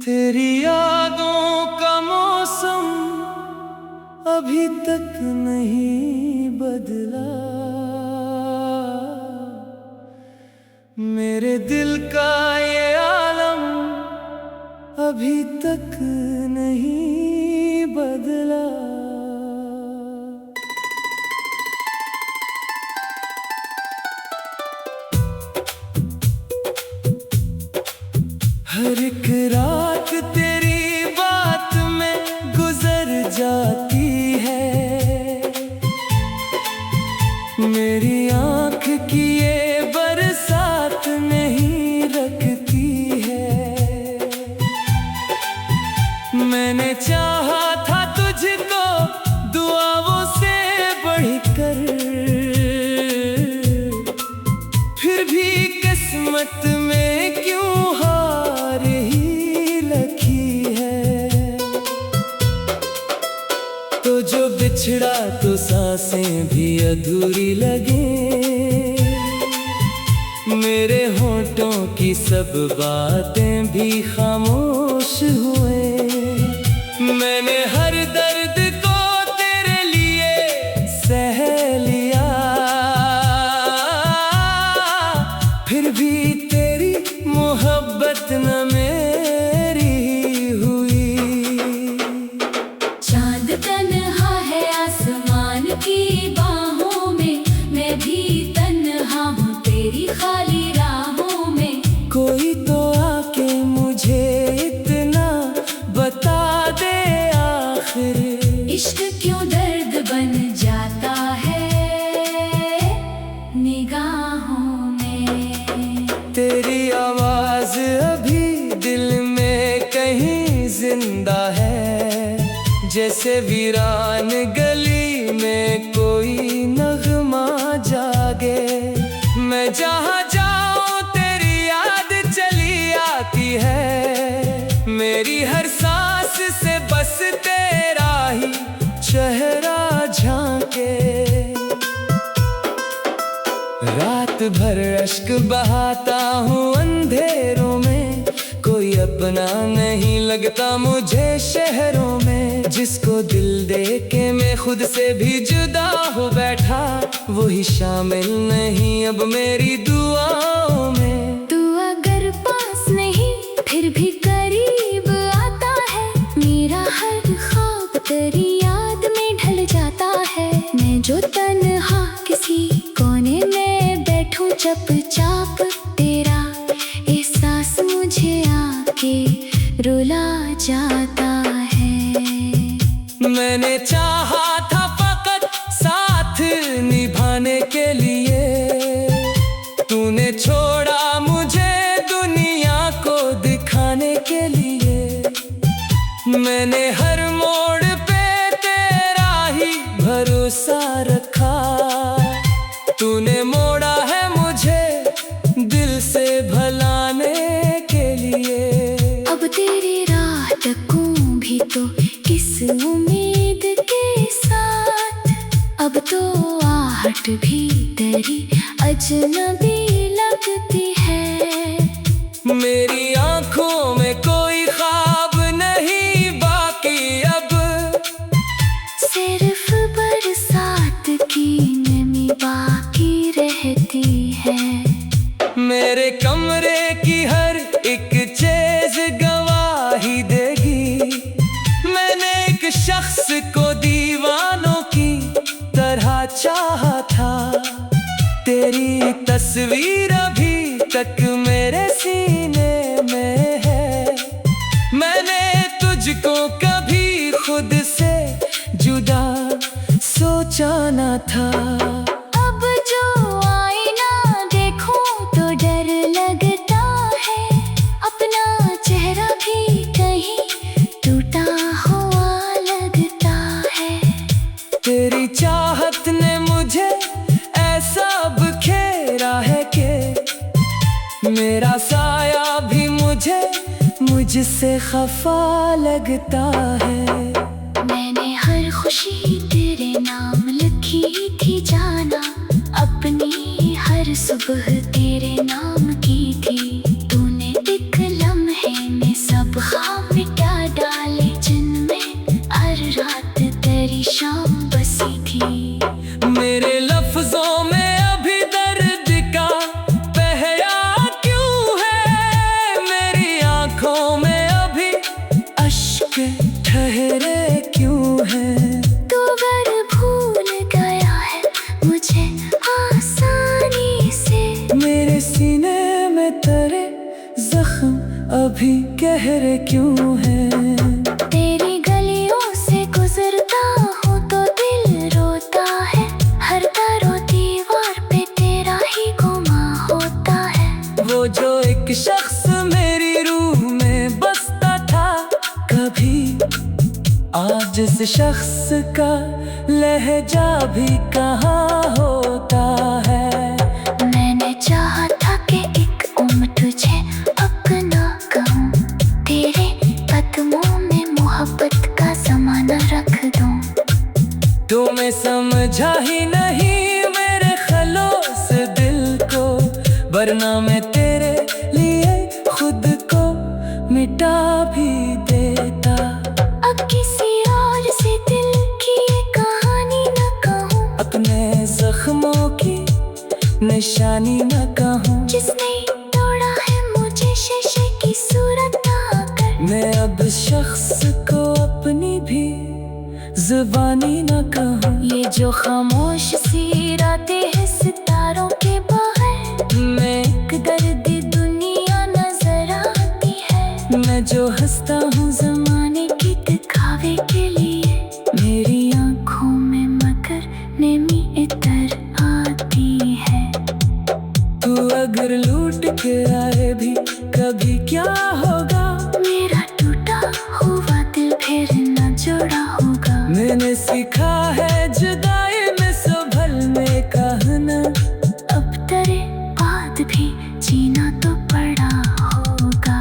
तेरी यादों का मौसम अभी तक नहीं बदला। मेरे दिल का ये आलम अभी तक नहीं बदला। हर एक रात तेरी बात में गुजर जाती है। मेरी आँख की ये बरसात नहीं रखती है। मैंने चाहा था तुझको दुआओं से बढ़कर, फिर भी किस्मत में क्यों हार ही लखी है। तो जो बिछड़ा तो सांसें भी अधूरी लगे। मेरे होंठों की सब बातें भी खामोश हुए। मैंने हर दर्द को तेरे लिए सह लिया, फिर भी तेरी मोहब्बत न मेरी हुई। चांद तन्हा है आसमान की बाहों में, मैं भी तन्हा हूँ तेरी खाली राहों में। कोई तो आके मुझे इतना बता दे आखिर, इश्क क्यों दर्द बन जाता है निगाहों में। तेरी आवाज अभी दिल में कहीं जिंदा है, जैसे वीरान गली में कोई नगमा जागे। मैं जहाँ जाऊँ तेरी याद चली आती है। मेरी हर सांस से बस तेरा ही चेहरा झांके। रात भर अश्क बहाता हूँ अंधेरों में, कोई अपना नहीं लगता मुझे शहरों में। जिसको दिल दे के मैं खुद से भी जुदा हो बैठा, वही शामिल नहीं अब मेरी दुआओं में। तू अगर पास नहीं फिर भी करीब आता है। मेरा हर ख्वाब तेरी याद में ढल जाता है। मैं जो तन्हा किसी कोने में बैठूं चुपचाप, तेरा एहसास मुझे आके रुला जाता है। मैंने चाहा था फकत साथ निभाने के लिए, तूने छोड़ा मुझे दुनिया को दिखाने के लिए। मैंने हर मोड़ पे तेरा ही भरोसा रखा, तूने मोड़ा है मुझे दिल से भलाने के लिए। अब तेरी राह तकूं भी तो किस उम्मीद के साथ, अब तो आहट भी तेरी अजनबी लगती है। मेरी आंखों में कोई ख्वाब नहीं बाकी अब, सिर्फ बरसात की नमी बाकी रहती है। मेरे कमरे की हर एक चीज गवाही देगी। मैंने एक शख्स को दीवानों की तरह चाहा था। तेरी तस्वीर अभी तक मेरे सीने में है। मैंने तुझको कभी खुद से जुदा सोचा न था। अब जो आईना देखूं तो डर लगता है, अपना चेहरा भी कहीं टूटा हुआ लगता है। तेरी चाहत ने मुझे ऐसा बखेरा है कि मेरा साया भी मुझसे खफा लगता है। मैंने हर खुशी तेरे नाम लिखी थी जाना, सुबह तेरे नाम की थी, तूने एक लम्हे में सब ख्वाब मिटा डाले जिनमें हर रात तेरी शाम बसी थी। मेरे लफ्जों में अभी दर्द का बहया क्यों है, मेरी आंखों में अभी अश्क ठहरे क्यों हैं। तू अगर भूल गया है मुझे आसानी से, मेरे सीने में तेरे जख्म अभी गहरे क्यों हैं। तेरी गलियों से गुजरता हूँ तो दिल रोता है, हर दरो दीवार पे तेरा ही गुमा होता है। वो जो एक शख्स मेरी रूह में बसता था कभी, आज इस शख्स का लहजा भी कहाँ होता है। मैंने चाहा था कि एक उम्र तुझे अपना कहूँ, तेरे कदमों में मोहब्बत का ज़माना रख दूँ। तुम्हें समझा ही नहीं मेरे खलोस दिल को, वरना मैं तेरे लिए खुद को मिटा भी देता। अब किसी और से दिल की ये कहानी न कहूँ, अपने जख्मों की निशानी न कहूँ। जिसने तोड़ा है मुझे शीशे की सूरत ना कर। मैं अब शख्स को अपनी भी जुबानी न कहूँ। ये जो खामोश सी रातें हैं सितारों के बाहर, मैं एक दर्द दुनिया नजर आती है। मैं जो हंसता हूँ जमाने की दिखावे के लिए, मेरी आंखों में मगर नेमी इतर आती है। तू अगर लूट के आए भी कभी क्या होगा, मेरा टूटा हुआ दिल फिर न जोड़ा होगा। मैंने सीखा है जुदाई में संभल में कहना, अब तेरे बाद भी जीना तो पड़ा होगा।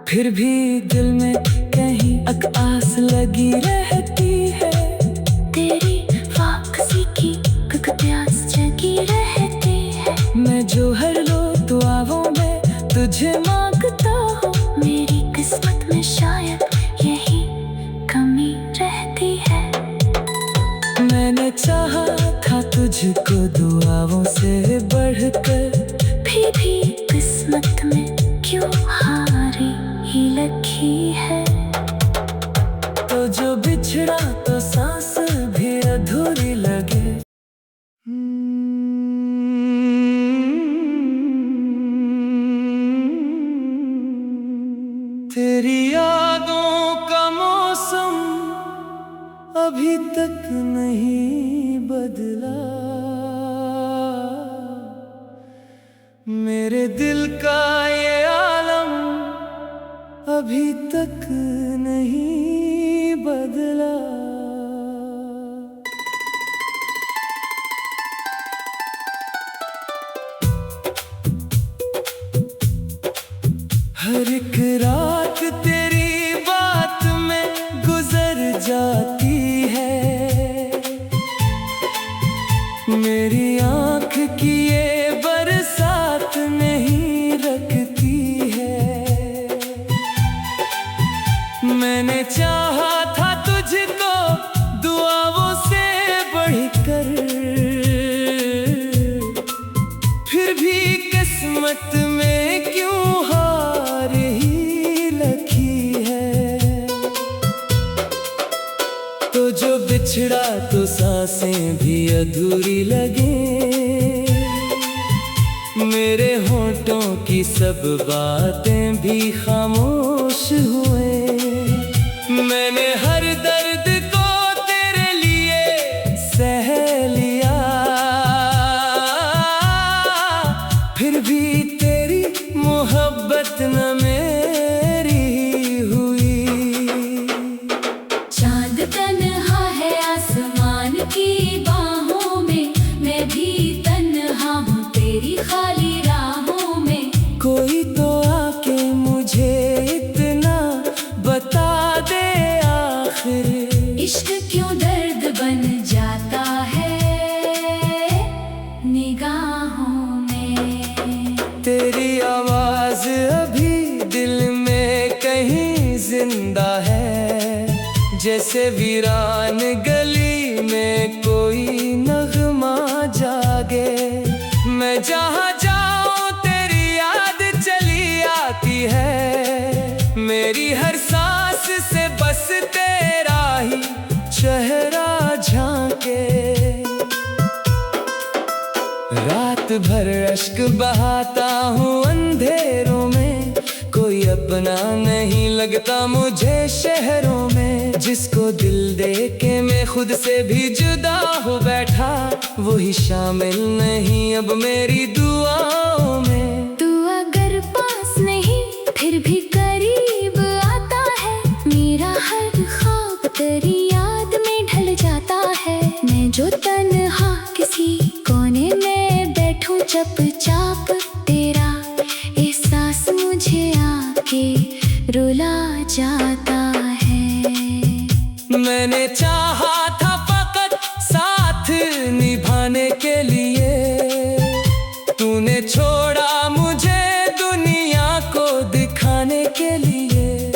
फिर भी दिल में कहीं आस लगी रहती है। तेरी वापसी की प्यास जगी रहती है। मैं जो हर रोज दुआओं में तुझे मांगता हूँ, मेरी किस्मत में शायद यही कमी रहती है। मैंने चाहा था तुझको दुआओं से बढ़कर, फिर भी किस्मत में क्यों हारी ही लगी है। तो जो बिछड़ा तो सांस भी अधूरी लगे। तेरी यादों का मौसम अभी तक नहीं बदला, मेरे दिल का ये आलम अभी तक नहीं बदला। हर एक रात तेरी बात में गुजर जाती है, मेरी आँख की ये बरसात नहीं रखती है। मैंने चाहा था तुझको दुआओं से बढ़कर, फिर भी किस्मत में क्यों हार ही लगी है। तो जो बिछड़ा तो सांसें भी अधूरी लगे, मेरे होठों की सब बातें भी खामोश हुए। मैंने हर दर्द को तेरे लिए सह लिया, फिर भी तेरी मोहब्बत न मेरी हुई। चांद तन्हा है आसमान की बाहों में, मैं भी तन्हा हूँ तेरी खाली राहों में। कोई तो आके मुझे इतना बता दे आखिर से वीरान गली में कोई नगमा जागे। मैं जहाँ जाऊँ तेरी याद चली आती है, मेरी हर सांस से बस तेरा ही चेहरा झांके। रात भर अश्क बहाता हूँ अंधेरों में, कोई अपना नहीं लगता मुझे शहरों में। जिसको दिल दे के मैं खुद से भी जुदा हो बैठा, वही शामिल नहीं अब मेरी दुआओं में। तू अगर पास नहीं फिर भी करीब आता है, मेरा हर ख्वाब तेरी याद में ढल जाता है। मैं जो तन्हा किसी कोने में बैठूं चुपचाप, तेरा एहसास मुझे आके रुला जाता है। मैंने चाहा था फकत साथ निभाने के लिए, तूने छोड़ा मुझे दुनिया को दिखाने के लिए।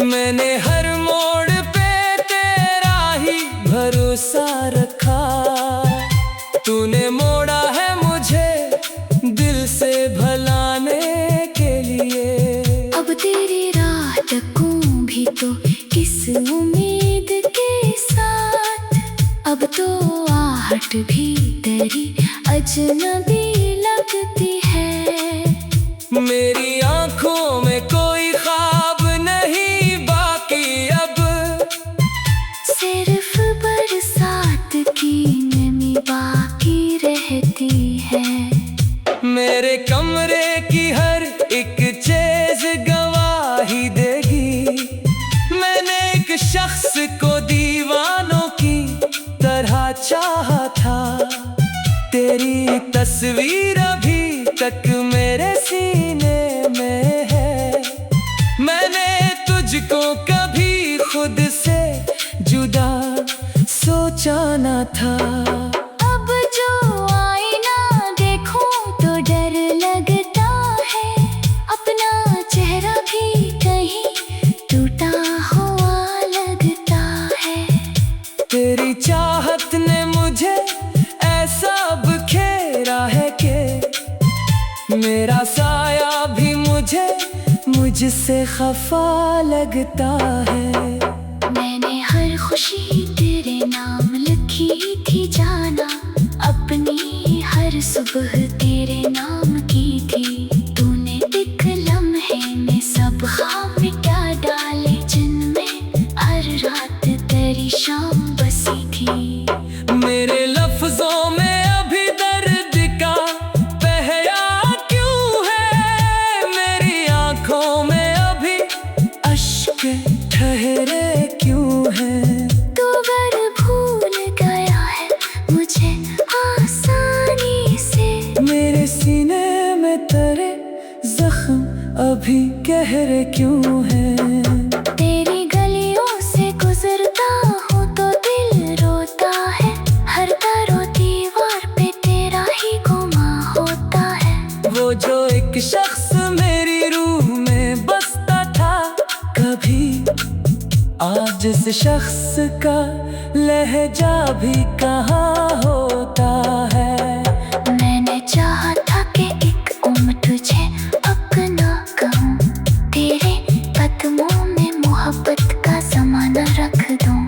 मैंने हर मोड़ पे तेरा ही भरोसा रखा, तूने मोड़ा है मुझे दिल से भलाने के लिए। अब तेरी राह तकूं भी तो किस उम्मीद के साथ, अब तो आहट भी तेरी अजनबी लगती है। मेरी आंखों में कोई ख्वाब नहीं बाकी अब, सिर्फ बरसात की नमी बाकी रहती है। मेरे कमरे की हर एक चीज गवाही देगी, मैंने एक शख्स को दीवानों की तरह चाहा था। तेरी तस्वीर अभी तक मेरे सीने में है, मैंने तुझको कभी खुद से जुदा सोचा न था। अब जो आईना देखूं तो डर लगता है, अपना चेहरा भी कहीं टूटा हुआ लगता है। तेरी चाहत ने मुझे ऐसा बखेरा है कि मेरा साया भी मुझसे खफा लगता है। मैंने हर खुशी तेरे नाम लिखी थी जाना, अपनी हर सुबह तेरे नाम की थी। तूने एक लम्हे में सब ख्वाब मिटा डाले, जिनमें हर रात तेरी शाम बसी थी। मेरे लफ्जों में अभी दर्द का बहया क्यों है, मेरी आंखों में अभी अश्क ठहरे क्यों हैं। तू अगर भूल गया है मुझे आसानी से, मेरे सीने में तेरे जख्म अभी गहरे क्यों हैं। तेरी गलियों से गुजरता हूँ तो दिल रोता है, हर तारो दीवार पे तेरा ही गुमा होता है। वो जो एक शख्स मेरी रूह में बसता था कभी, आज इस शख्स का लहजा भी कहाँ होता है। मैंने चाहा था कि एक उम्र तुझे अपना कहूँ, तेरे कदमों में मोहब्बत का ज़माना रख दूँ।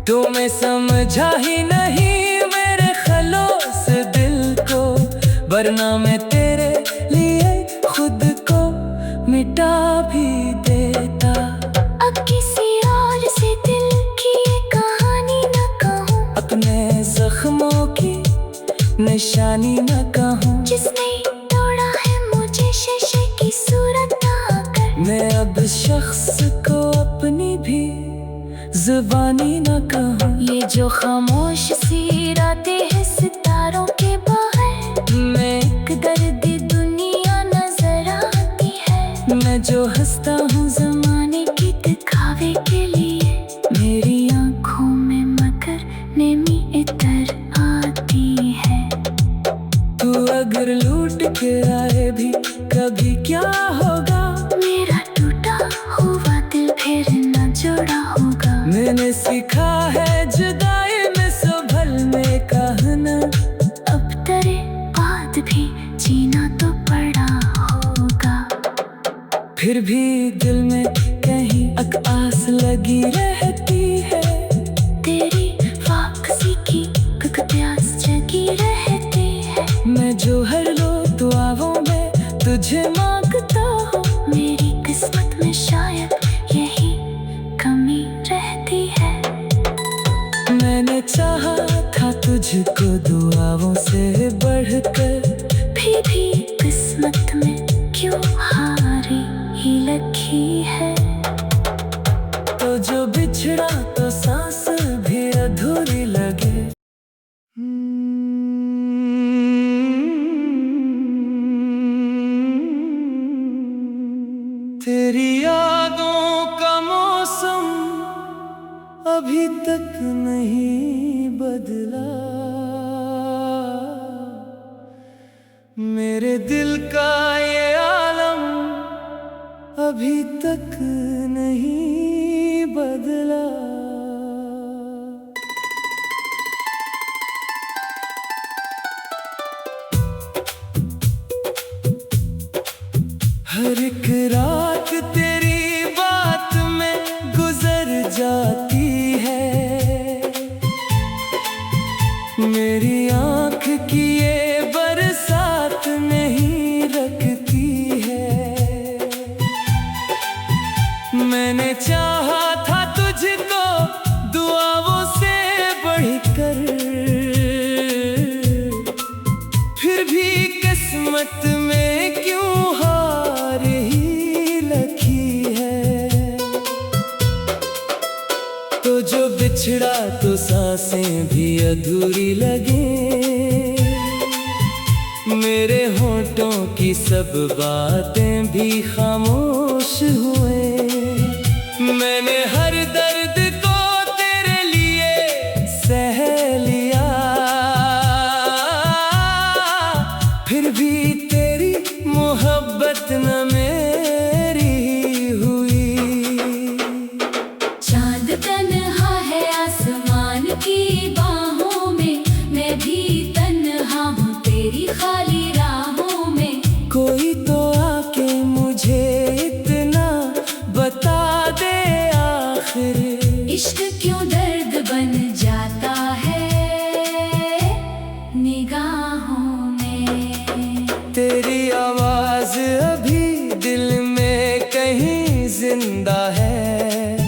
तुम्हें समझा ही नहीं मेरे खलोस दिल को, वरना मैं तेरे लिए खुद को मिटा भी देता। अब किसी और से दिल की ये कहानी न कहूँ, अपने जख्मों की निशानी न कहूँ। जिसने तोड़ा है मुझे शीशे की सूरत ना कर। मैं अब शख्स को अपनी भी जुबानी न कहूँ। ये जो खामोश सी रातें हैं सितारों के बाहर, मैं एक दर्द दुनिया नजर आती है। मैं जो हंसता हूँ जमाने की दिखावे के लिए, मेरी आंखों में मगर नेमी इतर आती है। तू अगर लूट के आए भी कभी क्या होगा, मेरा टूटा हुआ दिल फिर न जुड़ा होगा। मैंने सीखा है जुदाई में संभलने का कहना। अब तेरे बाद भी जीना तो पड़ा होगा, फिर भी दिल में कहीं आस लगी रहती है। तेरी वापसी की प्यास जगी रहती है। मैं जो हर रोज दुआओं में तुझे मांगता हूँ, मेरी किस्मत में शायद यही कमी रहती है। मैंने चाहा था तुझको दुआओं से बढ़कर, फिर भी किस्मत में क्यों हारी ही लगी है। तो जो बिछड़ा तो सांस भी अधूरी लगे। तेरी यादों का मौसम अभी तक नहीं बदला, मेरे दिल का ये आलम अभी तक नहीं बदला। हर एक रात तेरी बात में गुजर जाती है, मेरी आँख की ये बरसात नहीं रखती है। मैंने चाहा था तुझको दुआओं से बढ़कर, फिर भी किस्मत में क्यों हार ही लगी है। तो जो बिछड़ा तो सांसें भी अधूरी लगे, मेरे होठों की सब बातें भी खामोश हुए। मैंने हर दर्द को तेरे लिए सह लिया, फिर भी तेरी मोहब्बत न मेरी हुई। चांद तन्हा है आसमान की बाहों में, मैं भी तन्हा हूँ तेरी खाली राहों में। कोई तो आके मुझे इतना बता दे आखिर, इश्क क्यों दर्द बन जाता है निगाहों में। तेरी आवाज अभी दिल में कहीं जिंदा है,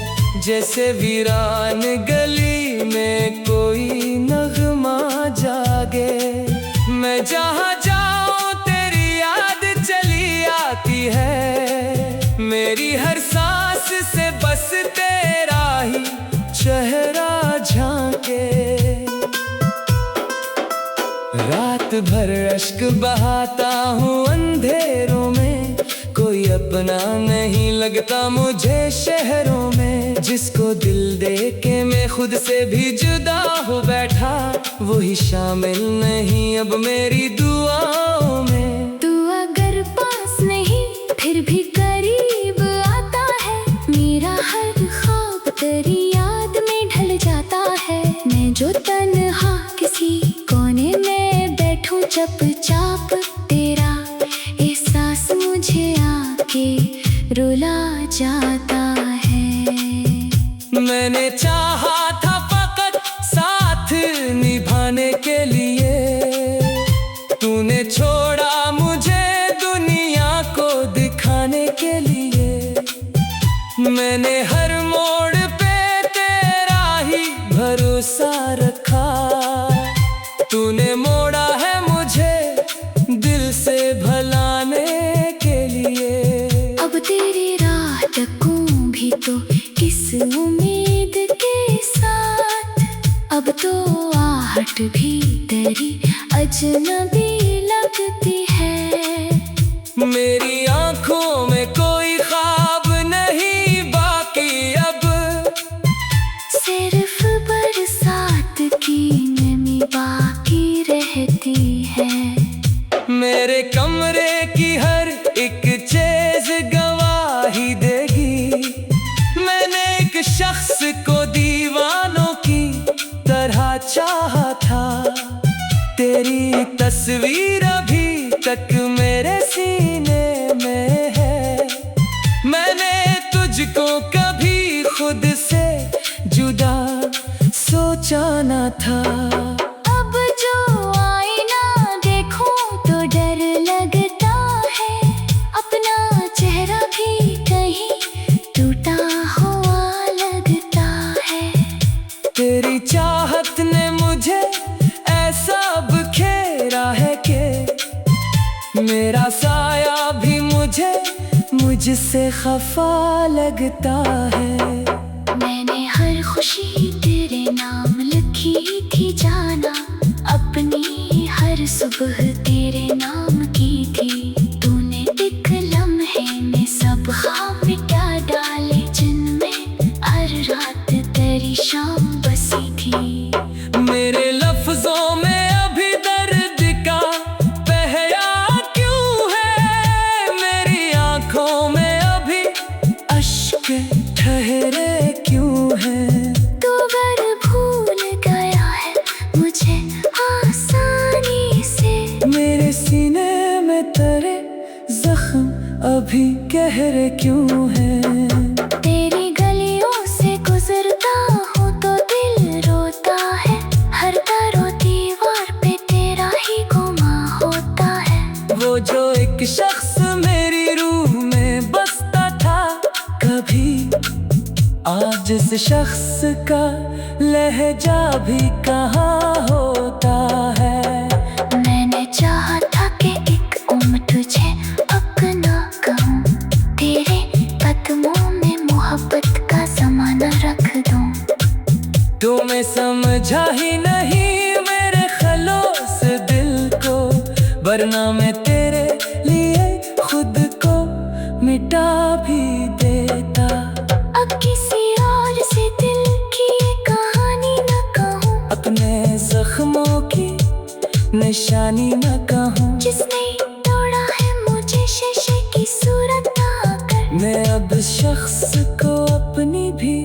जैसे वीरान गली में कोई नगमा जागे। मैं जहाँ जाऊँ तेरी याद चली आती है, मेरी हर सांस से बस तेरा ही चेहरा झांके। रात भर अश्क बहाता हूँ अंधेरों में, कोई अपना नहीं लगता मुझे शहरों में। जिसको दिल दे के मैं खुद से भी जुदा हो बैठा, वही शामिल नहीं अब मेरी दुआओं में। तू अगर पास नहीं फिर भी करीब आता है, मेरा हर ख्वाब तेरी याद में ढल जाता है। मैं जो तन्हा किसी कोने में बैठूं चुपचाप, तेरा एहसास मुझे आके रुला जाता है। मैंने चाहा था फकत साथ निभाने के लिए, तूने छोड़ा मुझे दुनिया को दिखाने के लिए। मैंने हर मोड़ पे तेरा ही भरोसा रखा, तूने मोड़ा है मुझे दिल से भलाने के लिए। अब तेरी राह तकूं भी तो किस उम्मीद के साथ, अब तो आहट भी तेरी अजनबी लगती है। मेरी आंखों में कोई ख्वाब नहीं बाकी अब, सिर्फ बरसात की नमी बाकी रहती है। मेरे कमरे की हर एक चीज गवाही देगी, मैंने एक शख्स को दी तस्वीर अभी तक मेरे सीने में है। मैंने तुझको कभी खुद से जुदा सोचा न था। अब जो आईना देखूं तो डर लगता है, अपना चेहरा भी कहीं टूटा हुआ लगता है। तेरी चाहत ने मुझे ऐसा बखेरा है कि मेरा साया भी मुझसे खफा लगता है। मैंने हर खुशी तेरे नाम लिखी थी जाना, अपनी हर सुबह तेरे नाम की थी। तूने एक लम्हे में सब ख्वाब मिटा डाले, जिनमें हर रात तेरी शाम बसी थी। मेरे लफ्जों में अभी दर्द का पहया क्यों है, मेरी आंखों में अभी अश्क ठहरे क्यों हैं। तू अगर भूल गया है मुझे आसानी से, मेरे सीने में तेरे जख्म अभी गहरे क्यों हैं। तेरी गलियों से गुजरता हूँ तो दिल रोता है, हर तारों दीवार पे तेरा ही गुमा होता है। वो जो एक शख्स मेरी रूह में बसता था कभी, आज इस शख्स का लहजा भी कहाँ होता है। मैंने चाहा था कि एक उम्र तुझे अपना कहूँ, तेरे कदमों में मोहब्बत का ज़माना रख दूँ। तुम्हें समझा ही नहीं मेरे खलोस दिल को, वरना मैं तेरे लिए खुद को मिटा भी देता। अब किसी और से दिल की ये कहानी न कहूँ, अपने जख्मों की निशानी न कहूँ। जिसने तोड़ा है मुझे शीशे की सूरत ना कर। मैं अब शख्स को अपनी भी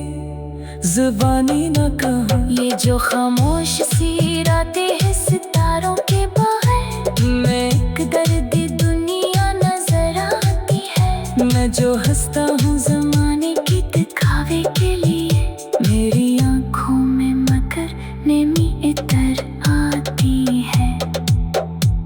जुबानी न कहूँ। ये जो खामोश सी रातें हैं सितारों के बाहर, मैं एक दर्द दुनिया नजर आती है। मैं जो हंसता हूँ जमाने की दिखावे के लिए, मेरी आंखों में मगर नेमी इतर आती है।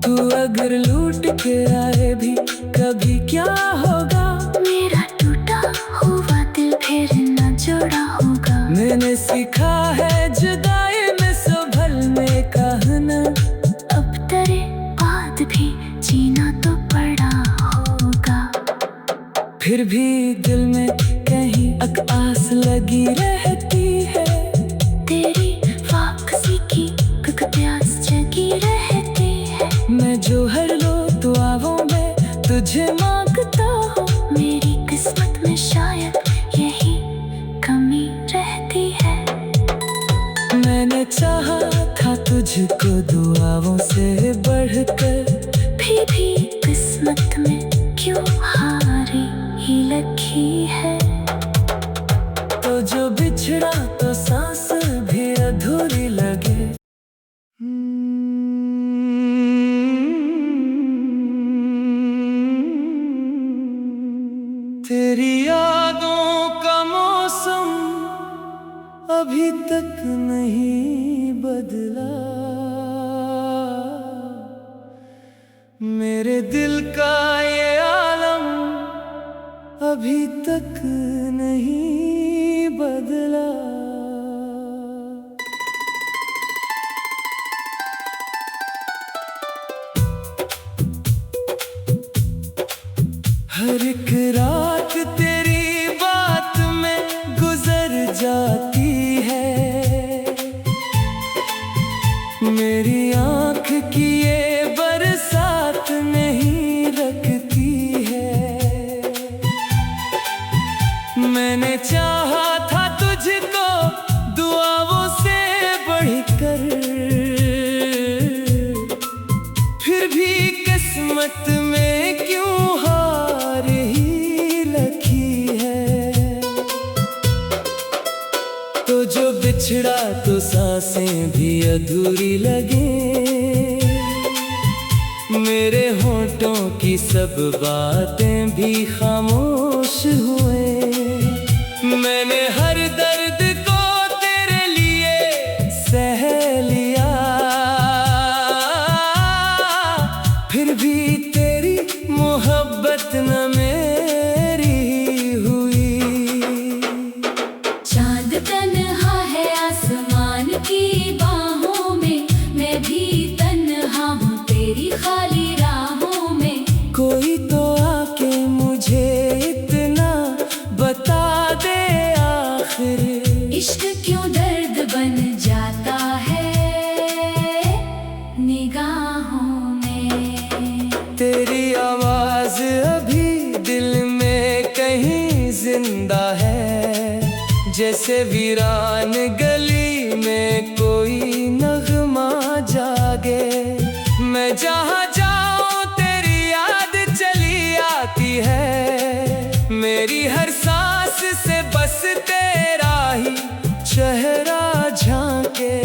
तू अगर लूट के आए भी कभी क्या होगा, मेरा टूटा हुआ दिल फिर न जोड़ा होगा। मैंने सीखा है जुदाई में संभलने कहना, अब तेरे बाद भी जीना तो पड़ा होगा। फिर भी दिल में कहीं आस लगी रहती है। तेरी वापसी की प्यास जगी रहती है। मैं जो हर रोज दुआओं में तुझे मांगता हूँ, मेरी किस्मत में शायद यही कमी रहती है। मैंने चाहा था तुझको दुआओं से बढ़कर, फिर भी किस्मत में क्यों हारी ही लगी है। तो जो बिछड़ा तो सांस भी अधूरी लगे। तेरी यादों का मौसम अभी तक नहीं बदला, मेरे दिल का ये आलम अभी तक नहीं बदला। हर एक रात तेरी बात में गुजर जाती है, मेरी आँख की ये बरसात नहीं रखती है। मैंने चाहा था तुझको दुआओं से बढ़कर, फिर भी किस्मत में क्यों हार ही लगी है। तो जो बिछड़ा तो सांसें भी अधूरी लगे, मेरे होठों की सब बातें भी खामोश हुए। मैंने हर दर्द को तेरे लिए सह लिया, फिर भी तेरी मोहब्बत न मेरी हुई। चांद तन्हा है आसमान की बाहों में, मैं भी तन्हा हूँ तेरी खाली राहों में। कोई तो आके मुझे इतना बता दे आखिर, इश्क क्यों दर्द बन जाता है निगाहों में। तेरी आवाज अभी दिल में कहीं जिंदा है, जैसे वीरान गली में कोई नगमा जागे। मैं जहाँ जाऊँ तेरी याद चली आती है, मेरी हर सांस से बस तेरा ही चेहरा झांके।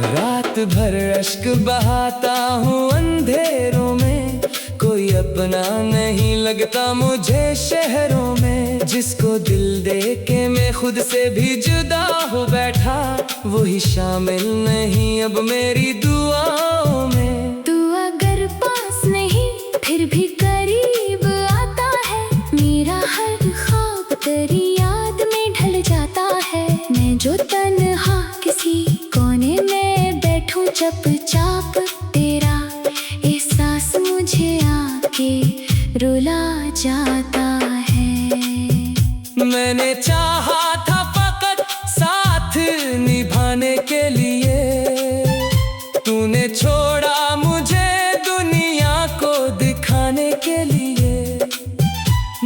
रात भर अश्क बहाता हूँ अंधेरों में, कोई अपना नहीं लगता मुझे शहरों में। जिसको दिल दे के मैं खुद से भी जुदा हो बैठा, वही शामिल नहीं अब मेरी दुआओं में। तू अगर पास नहीं फिर भी करीब आता है, मेरा हर ख्वाब तेरी याद में ढल जाता है। मैं जो तन्हा किसी कोने में बैठूं चुपचाप, तेरा एहसास मुझे आके रुला जाता है। मैंने चाहा था फकत साथ निभाने के लिए, तूने छोड़ा मुझे दुनिया को दिखाने के लिए।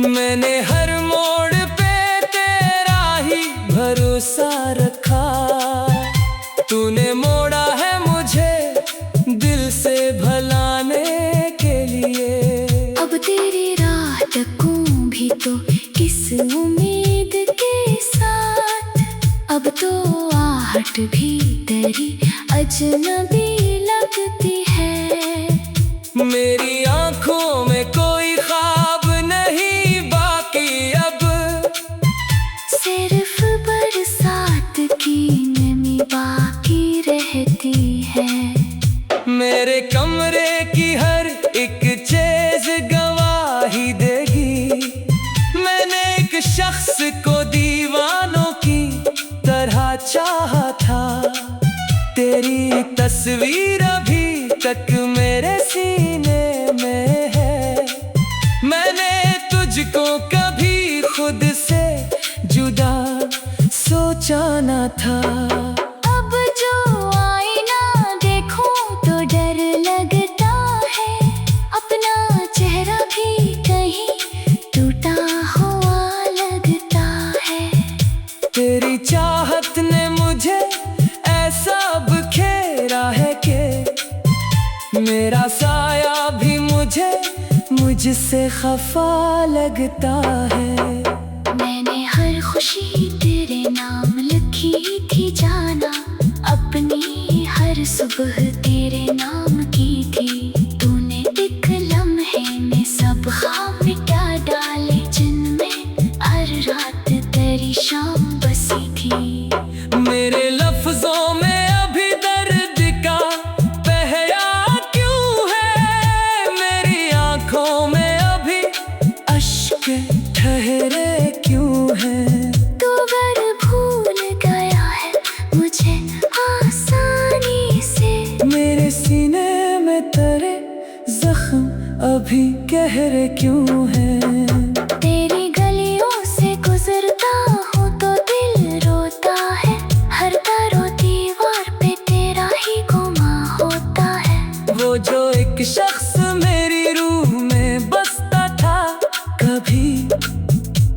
मैंने हर मोड़ पे तेरा ही भरोसा रखा, तूने मोड़ा है मुझे दिल से भलाने के लिए। अब तेरी राह तकूं भी तो किस उम्मीद के साथ, अब तो आहट भी तेरी अजनबी लगती है। मेरी आंखों में कोई ख्वाब नहीं बाकी अब, सिर्फ बरसात की नमी बाकी रहती है। मेरे कमरे की हर एक चीज गवाही देगी, मैंने एक शख्स को दीवानों की तरह चाहा था। तेरी तस्वीर अभी तक मेरे सीने में है, मैंने तुझको कभी खुद से जुदा सोचा न था। अब जो आईना देखूं तो डर लगता है, अपना चेहरा भी कहीं टूटा हुआ लगता है। तेरी चाहत ने मुझे ऐसा बखेरा है कि मेरा साया भी मुझसे खफा लगता है। मैंने हर खुशी तेरे नाम लिखी थी जाना, अपनी हर सुबह तेरे नाम की थी। तूने एक लम्हे में सब ख्वाब मिटा डाले, जिनमें हर रात तेरी शाम बसी थी। मेरे लफ्जों में अभी दर्द का बहया क्यों है, मेरी आंखों में अभी अश्क ठहरे क्यों हैं। तू अगर भूल गया है मुझे आसानी से, मेरे सीने में तेरे जख्म अभी गहरे क्यों हैं। तेरी गलियों से गुजरता हूँ तो दिल रोता है, हर तारो दीवार पे तेरा ही गुमा होता है। वो जो एक शख्स मेरी रूह में बसता था कभी,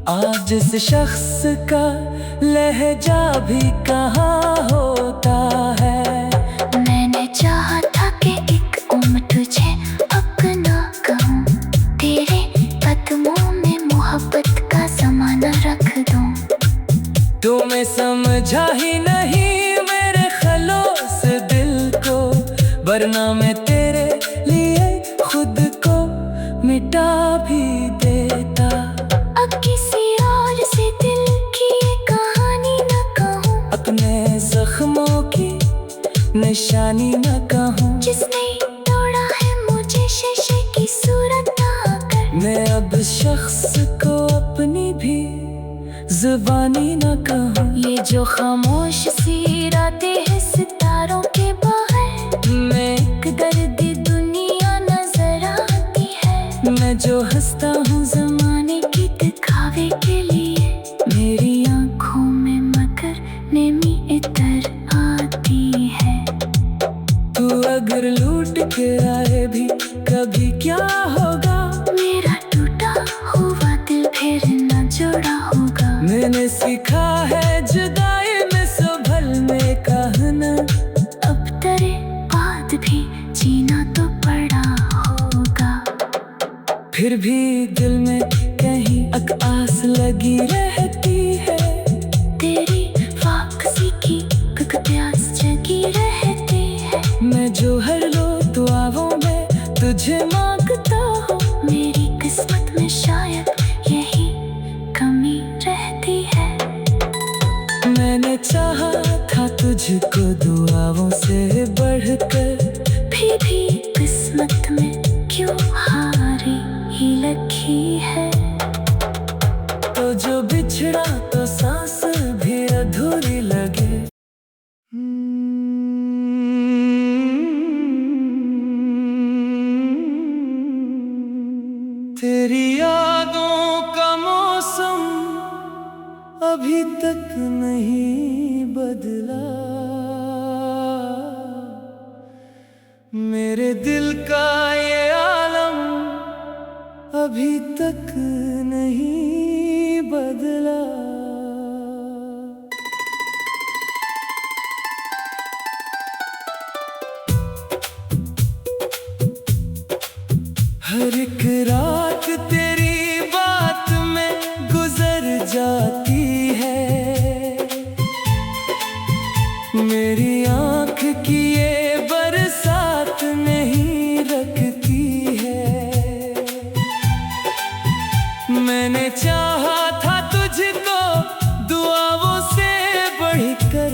आज इस शख्स का लहजा भी कहाँ होता है। मैंने चाहा था कि एक उम्र तुझे अपना कहूँ, तेरे कदमों में मोहब्बत का ज़माना रख दूँ। तुम्हें समझा ही नहीं मेरे खलोस दिल को, वरना मैं तेरे लिए खुद को मिटा भी देता। अब किसी और से दिल की ये कहानी न कहूँ, अपने जख्मों की निशानी न कहूँ। जिसने तोड़ा है मुझे शीशे की सूरत आकर, मैं अब शख्स को अपनी भी जुबानी न कहूँ। ये जो खामोश सी रातें हैं सितारों के बाहर, मैं एक दर्द दुनिया नजर आती है। मैं जो हंसता हूँ जमाने की दिखावे के लिए, मेरी आँखों में मगर नेमी इतर आती है। तू अगर लूट के आए भी कभी क्या होगा, मेरा टूटा हुआ दिल फिर न जुड़ा होगा। मैंने सीखा है जुदाई में संभल में कहना, अब तेरे बाद भी जीना तो पड़ा होगा। फिर भी दिल में कहीं आस लगी रहती है। तेरी वापसी की प्यास जगी रहती है। मैं जो हर रोज दुआओं में तुझे मांगता हूँ, मेरी किस्मत में शायद यही कमी रहती है। मैंने चाहा था तुझको दुआओं से बढ़कर, फिर भी किस्मत में क्यों हारी ही लगी है। तो जो बिछड़ा तो सांस भी अधूरी लगे। तेरी यादों का मौसम अभी तक नहीं बदला, मेरे दिल का ये आलम अभी तक नहीं बदला। हर एक रात तेरी बात में गुजर जाती है, मेरी आँख की ये बरसात नहीं रखती है। मैंने चाहा था तुझको दुआओं से बढ़कर,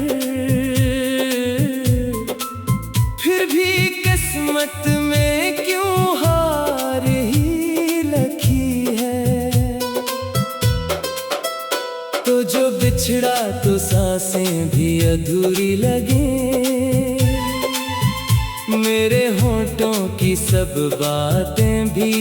फिर भी किस्मत में क्यों हार ही लगी है। तो जो बिछड़ा तो सांसें भी अधूरी लगे, मेरे होठों की सब बातें भी